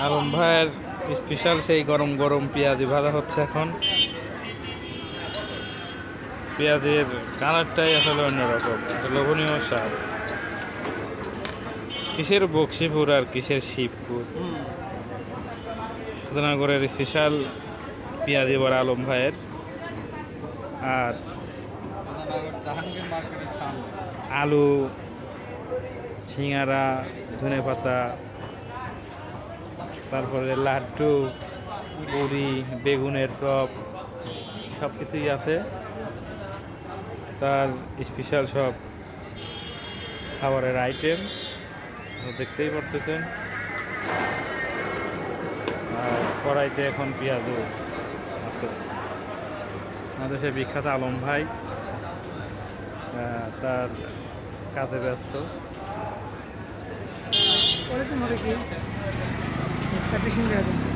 আলম ভাইয়ের স্পেশাল সেই গরম গরম পেঁয়াজি ভাজা হচ্ছে এখন। পেঁয়াজের কালারটাই আসলে অন্যরকম, লোভনীয় স্বাদ। কিসের বক্সিপুর আর কিসের শিবপুর, সুধনাগরের স্পেশাল পেঁয়াজি বড়া আলম ভাইয়ের। আর জাহাঙ্গীর মার্কেটের সামনে আলু, সিঙ্গারা, ধনেপাতা, তারপরে লাড্ডু, পুরি, বেগুনের চপ, সব কিছুই আছে। তার স্পেশাল সব খাবারের আইটেম দেখতেই পারতেছেন। আর কড়াইতে এখন পেঁয়াজও আছে। আমাদের সে বিখ্যাত আলম ভাই তার কাজে ব্যস্ত। পরে তো মরে কি 1 সেকেন্ড